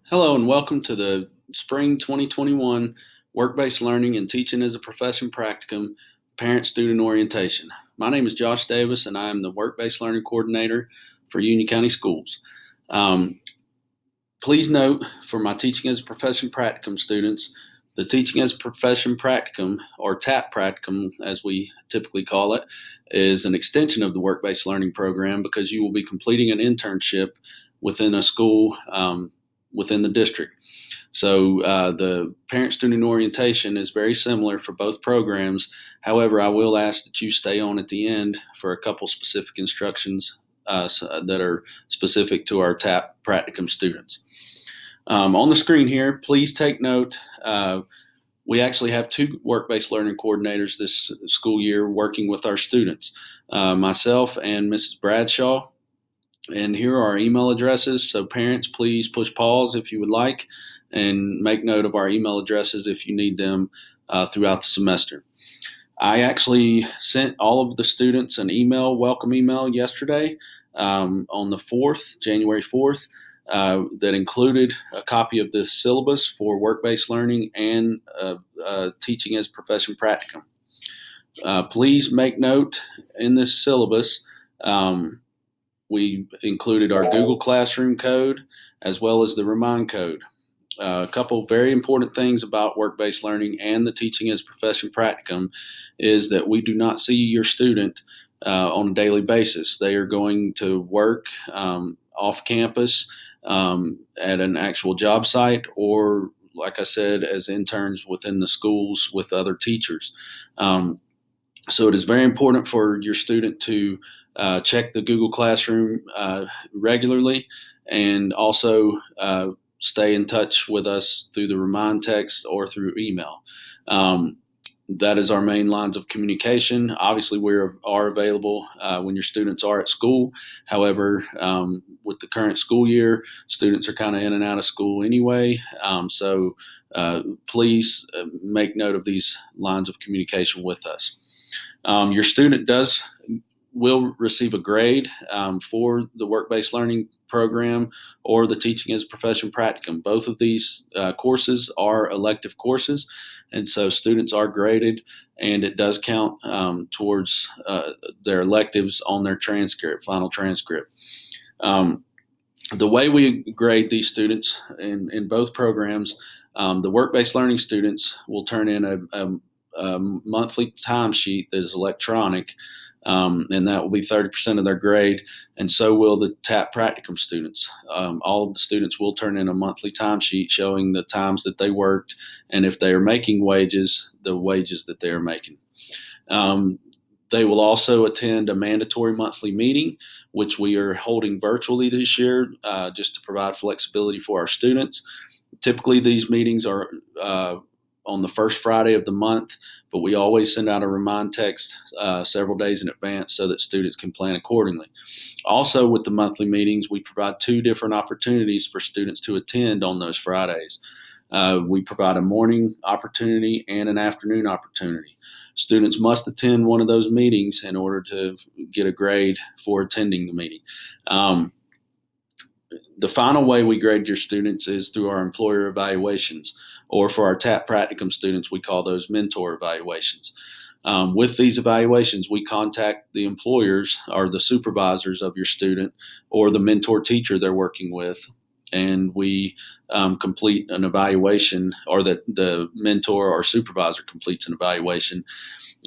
Hello and welcome to the Spring 2021 Work-Based Learning and Teaching as a Profession Practicum Parent-Student Orientation. My name is Josh Davis and I am the Work-Based Learning Coordinator for Union County Schools. Please note for my Teaching as a Profession Practicum students, the Teaching as a Profession Practicum, or TAP Practicum as we typically call it, is an extension of the Work-Based Learning program because you will be completing an internship within a school within the district. So the parent-student orientation is very similar for both programs. However, I will ask that you stay on at the end for a couple specific instructions that are specific to our TAP practicum students. On the screen here, please take note. We actually have two work-based learning coordinators this school year working with our students, myself and Mrs. Bradshaw. And here are our email addresses. So parents, please push pause if you would like and make note of our email addresses if you need them throughout the semester. I actually sent all of the students an welcome email yesterday on the 4th, January 4th, that included a copy of the syllabus for work-based learning and teaching as profession practicum. Please make note in this syllabus, we included our Google Classroom code as well as the Remind code. A couple very important things about work-based learning and the teaching as profession practicum is that we do not see your student on a daily basis. They are going to work off campus at an actual job site or, like I said, as interns within the schools with other teachers. So it is very important for your student to check the Google Classroom regularly and also stay in touch with us through the Remind text or through email. That is our main lines of communication. Obviously, we are available when your students are at school. However, with the current school year, students are kind of in and out of school anyway. So please make note of these lines of communication with us. Your student will receive a grade for the work-based learning program or the teaching as a profession practicum. Both of these courses are elective courses, and so students are graded, and it does count towards their electives on their final transcript. The way we grade these students in both programs, the work-based learning students will turn in a monthly timesheet that is electronic, and that will be 30% of their grade, and so will the TAP practicum students. All of the students will turn in a monthly timesheet showing the times that they worked, and if they are making wages, the wages that they are making. They will also attend a mandatory monthly meeting, which we are holding virtually this year just to provide flexibility for our students. Typically, these meetings are on the first Friday of the month, but we always send out a Remind text several days in advance so that students can plan accordingly. Also, with the monthly meetings, we provide two different opportunities for students to attend on those Fridays. We provide a morning opportunity and an afternoon opportunity. Students must attend one of those meetings in order to get a grade for attending the meeting. The final way we grade your students is through our employer evaluations, or for our TAP practicum students, we call those mentor evaluations. With these evaluations, we contact the employers or the supervisors of your student or the mentor teacher they're working with, and we complete an evaluation, or the mentor or supervisor completes an evaluation,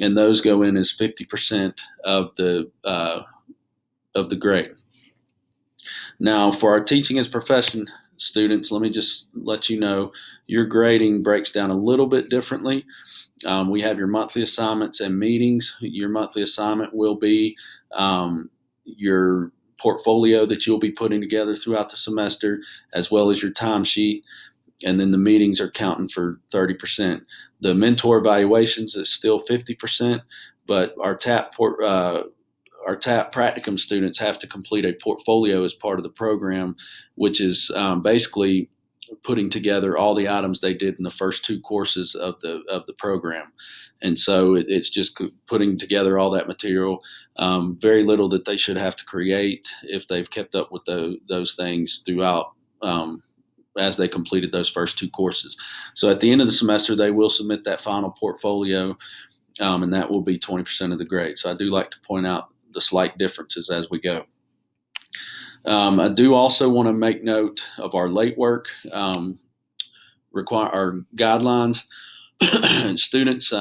and those go in as 50% of the grade. Now, for our teaching as profession students, let me just let you know your grading breaks down a little bit differently. We have your monthly assignments and meetings. Your monthly assignment will be your portfolio that you'll be putting together throughout the semester, as well as your timesheet. And then the meetings are counting for 30%. The mentor evaluations is still 50%, but our TAP practicum students have to complete a portfolio as part of the program, which is basically putting together all the items they did in the first two courses of the program. And so it's just putting together all that material. Very little that they should have to create if they've kept up with those things throughout as they completed those first 2 courses. So at the end of the semester, they will submit that final portfolio, and that will be 20% of the grade. So I do like to point out the slight differences as we go. I do also want to make note of our late work our guidelines. Students,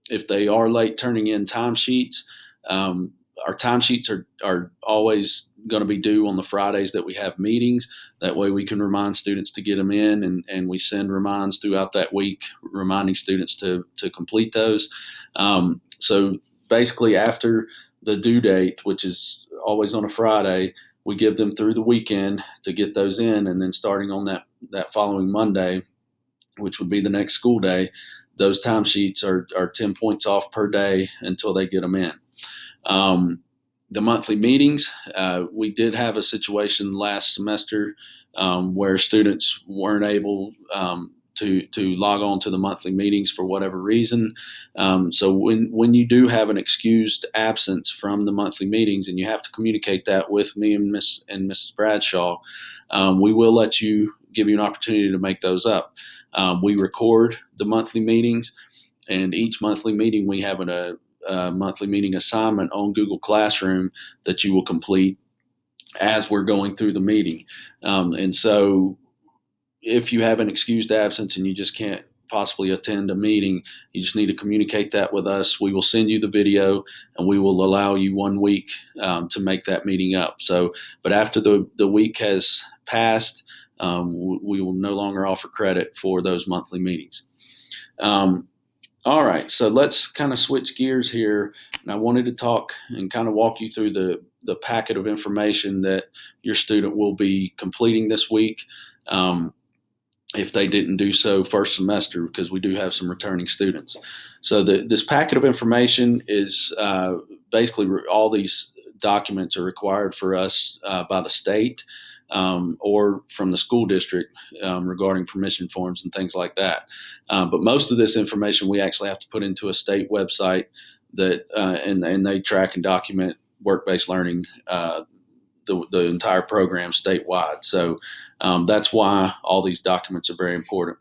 if they are late turning in timesheets, our timesheets are always going to be due on the Fridays that we have meetings. That way we can remind students to get them in, and we send reminds throughout that week reminding students to complete those. So basically after the due date, which is always on a Friday, we give them through the weekend to get those in, and then starting on that following Monday, which would be the next school day, those timesheets are 10 points off per day until they get them in. The monthly meetings, we did have a situation last semester where students weren't able to log on to the monthly meetings for whatever reason. So when you do have an excused absence from the monthly meetings, and you have to communicate that with me and Mrs. Bradshaw, we will give you an opportunity to make those up. We record the monthly meetings, and each monthly meeting we have a monthly meeting assignment on Google Classroom that you will complete as we're going through the meeting. And so if you have an excused absence and you just can't possibly attend a meeting, you just need to communicate that with us. We will send you the video, and we will allow you 1 week to make that meeting up. So, but after the week has passed, we will no longer offer credit for those monthly meetings. All right, so let's kind of switch gears here. And I wanted to talk and kind of walk you through the packet of information that your student will be completing this week. If they didn't do so first semester, because we do have some returning students. So this packet of information is basically all these documents are required for us by the state or from the school district regarding permission forms and things like that. But most of this information we actually have to put into a state website that and they track and document work-based learning the entire program statewide. So that's why all these documents are very important.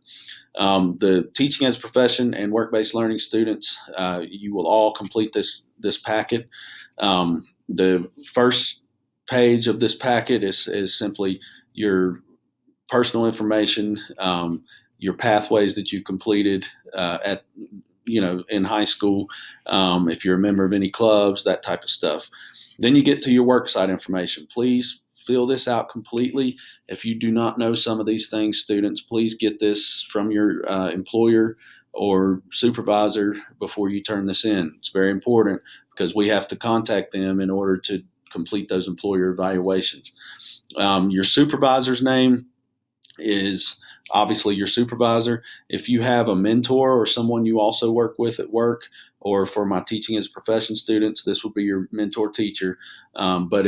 The teaching as a profession and work-based learning students, you will all complete this packet. The first page of this packet is simply your personal information, your pathways that you completed in high school, if you're a member of any clubs, that type of stuff. Then you get to your worksite information. Please fill this out completely. If you do not know some of these things, students, please get this from your employer or supervisor before you turn this in. It's very important because we have to contact them in order to complete those employer evaluations. Your supervisor's name is obviously your supervisor. If you have a mentor or someone you also work with at work, or for my teaching as a profession students, this would be your mentor teacher. But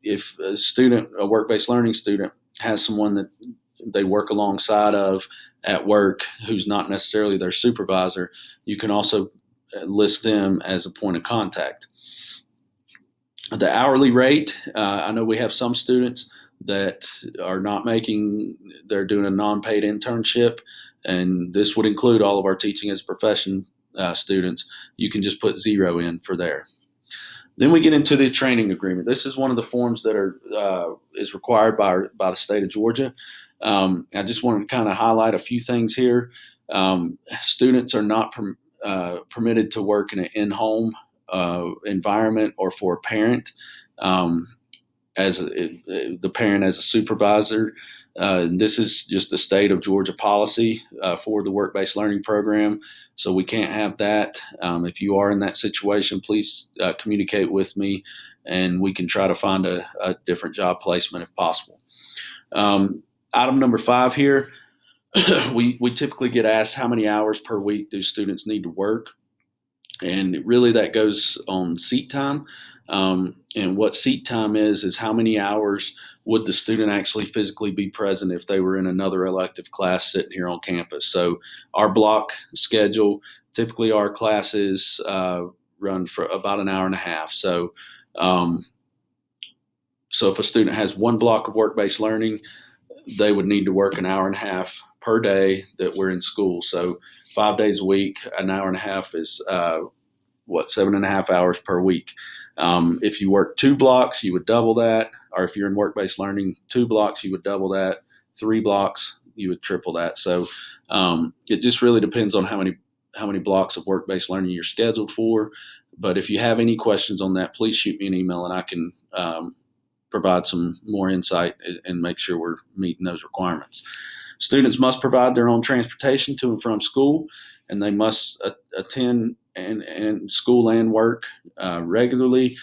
if a work-based learning student has someone that they work alongside of at work who's not necessarily their supervisor, you can also list them as a point of contact. The hourly rate, I know we have some students that are they're doing a non-paid internship, and this would include all of our teaching as a profession students. You can just put 0 in for there. Then we get into the training agreement. This is one of the forms that is required by the state of Georgia. I just wanted to kind of highlight a few things here. Students are not permitted to work in an in-home environment or for a parent the parent as a supervisor. This is just the state of Georgia policy for the work-based learning program, so we can't have that. If you are in that situation, please communicate with me, and we can try to find a different job placement if possible. Item number 5 here, we typically get asked how many hours per week do students need to work, and really that goes on seat time. And what seat time is how many hours would the student actually physically be present if they were in another elective class sitting here on campus. So our block schedule, typically our classes run for about an hour and a half. So if a student has one block of work-based learning, they would need to work an hour and a half per day that we're in school. So 5 days a week, an hour and a half is 7.5 hours per week. If you work 2 blocks, you would double that. Or if you're in work-based learning, 2 blocks, you would double that. 3 blocks, you would triple that. So it just really depends on how many blocks of work-based learning you're scheduled for. But if you have any questions on that, please shoot me an email and I can provide some more insight and make sure we're meeting those requirements. Students must provide their own transportation to and from school, and they must attend and school and work regularly.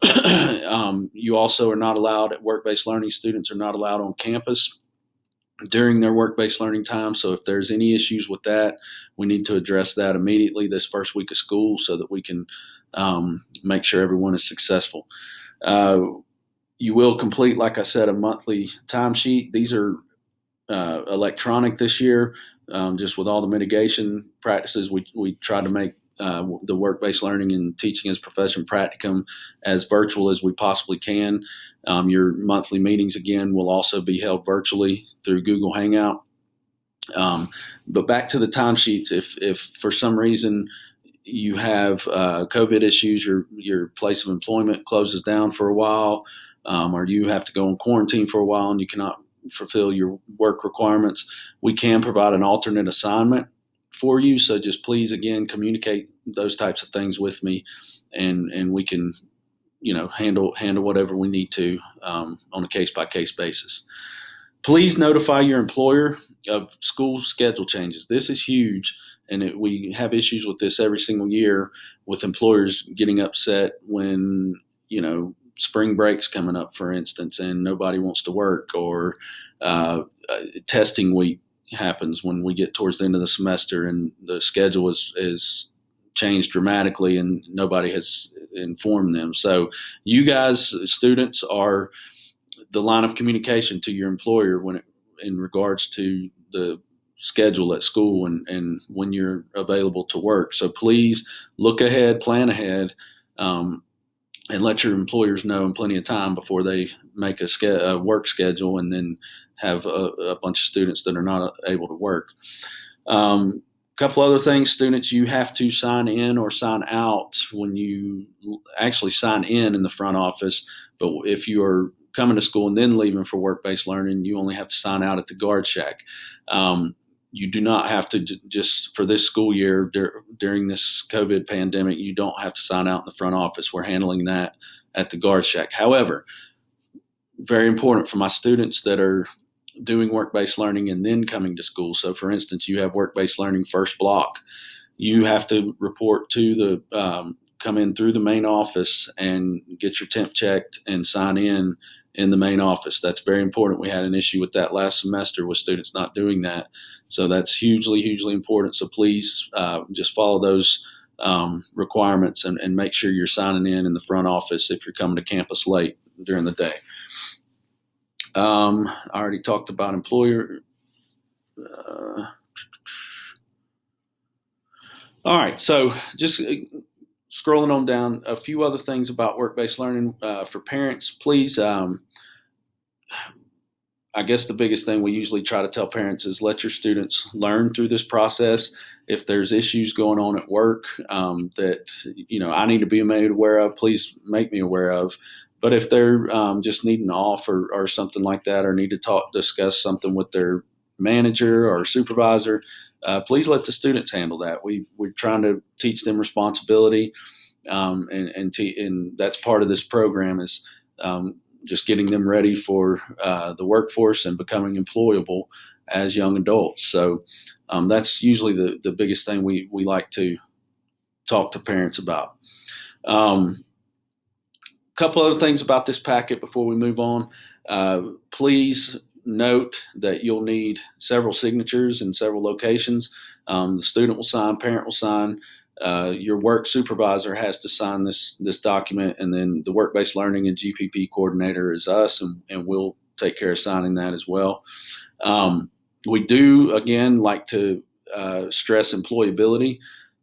You also are not allowed at work-based learning. Students are not allowed on campus during their work-based learning time. So if there's any issues with that, we need to address that immediately this first week of school so that we can make sure everyone is successful. You will complete, like I said, a monthly timesheet. These are electronic this year. Just with all the mitigation practices, we try to make the work-based learning and teaching as a profession practicum as virtual as we possibly can. Your monthly meetings, again, will also be held virtually through Google Hangout. But back to the timesheets, if for some reason you have COVID issues, your place of employment closes down for a while, or you have to go in quarantine for a while and you cannot fulfill your work requirements, we can provide an alternate assignment for you. So just please, again, communicate those types of things with me, and we can, handle whatever we need to on a case-by-case basis. Please notify your employer of school schedule changes. This is huge, and we have issues with this every single year with employers getting upset when, spring break's coming up, for instance, and nobody wants to work, or testing week happens when we get towards the end of the semester and the schedule is changed dramatically and nobody has informed them. So you guys, students, are the line of communication to your employer in regards to the schedule at school and when you're available to work. So please look ahead, plan ahead, and let your employers know in plenty of time before they make a work schedule and then have a bunch of students that are not able to work. A couple other things: students, you have to sign in or sign out when you actually sign in the front office. But if you are coming to school and then leaving for work-based learning, you only have to sign out at the guard shack. You do not have to, just for this school year during this COVID pandemic, you don't have to sign out in the front office. We're handling that at the guard shack. However, very important for my students that are doing work-based learning and then coming to school. So for instance, you have work-based learning first block. You have to report to come in through the main office and get your temp checked and sign in the main office. That's very important. We had an issue with that last semester with students not doing that. So that's hugely, hugely important. So please just follow those requirements and make sure you're signing in the front office if you're coming to campus late during the day. I already talked about employer. All right, so just scrolling on down, a few other things about work-based learning for parents. Please, I guess the biggest thing we usually try to tell parents is let your students learn through this process. If there's issues going on at work that I need to be made aware of, please make me aware of. But if they're just needing off or something like that, or need to discuss something with their manager or supervisor, please let the students handle that. We're trying to teach them responsibility, and that's part of this program is just getting them ready for the workforce and becoming employable as young adults. So that's usually the biggest thing we like to talk to parents about. Couple other things about this packet before we move on. Please note that you'll need several signatures in several locations. The student will sign, parent will sign, your work supervisor has to sign this document, and then the work-based learning and GPP coordinator is us, and we'll take care of signing that as well. We do, again, like to stress employability.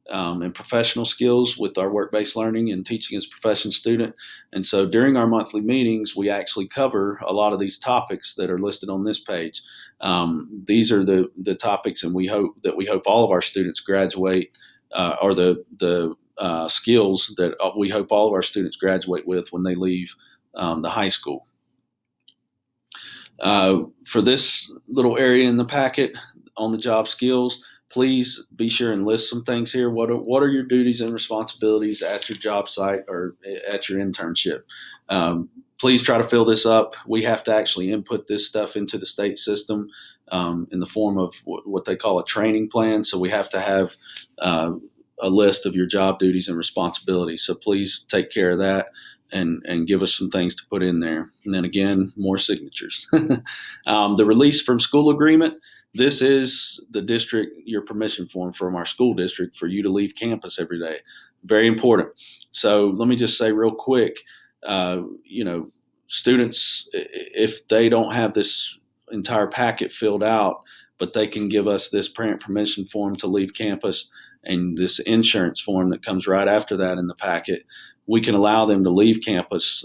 and professional skills with our work-based learning and teaching as a profession student. And so during our monthly meetings, we actually cover a lot of these topics that are listed on this page. These are the topics, and we hope all of our students graduate, or the skills that we hope all of our students graduate with when they leave the high school. For this little area in the packet on the job skills, please be sure and list some things here. What are your duties and responsibilities at your job site or at your internship? Please try to fill this up. We have to actually input this stuff into the state system in the form of what they call a training plan. So we have to have a list of your job duties and responsibilities. So please take care of that and give us some things to put in there. And then again, more signatures. The release from school agreement. This is the district, your permission form from our school district for you to leave campus every day. Very important. So let me just say real quick, students, if they don't have this entire packet filled out, but they can give us this parent permission form to leave campus and this insurance form that comes right after that in the packet, we can allow them to leave campus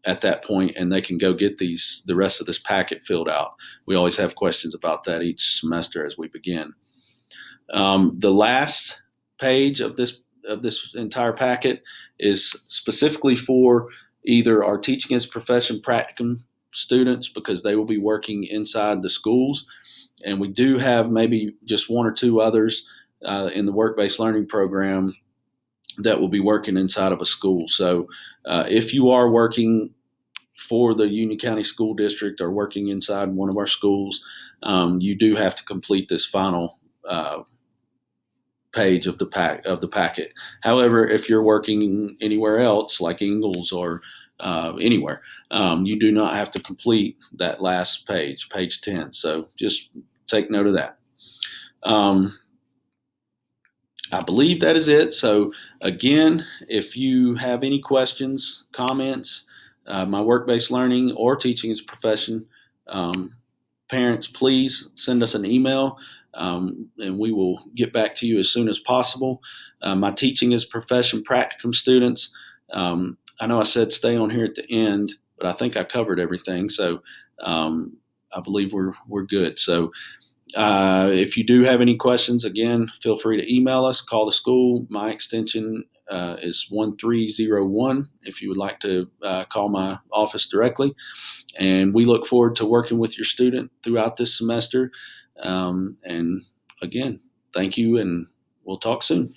at that point, and they can go get the rest of this packet filled out. We always have questions about that each semester as we begin. The last page of this entire packet is specifically for either our teaching as a profession practicum students, because they will be working inside the schools, and we do have maybe just one or two others in the work-based learning program that will be working inside of a school. So if you are working for the Union County School District or working inside one of our schools, you do have to complete this final page of the packet. However, if you're working anywhere else, like Ingalls or anywhere, you do not have to complete that last page, page 10. So just take note of that. I believe that is it. So again, if you have any questions, comments, my work-based learning or teaching as a profession, parents, please send us an email, and we will get back to you as soon as possible. My teaching as a profession practicum students, I know I said stay on here at the end, but I think I covered everything. So I believe we're good. So if you do have any questions, again, feel free to email us, call the school. My extension is 1301 if you would like to call my office directly. And we look forward to working with your student throughout this semester. And again, thank you, and we'll talk soon.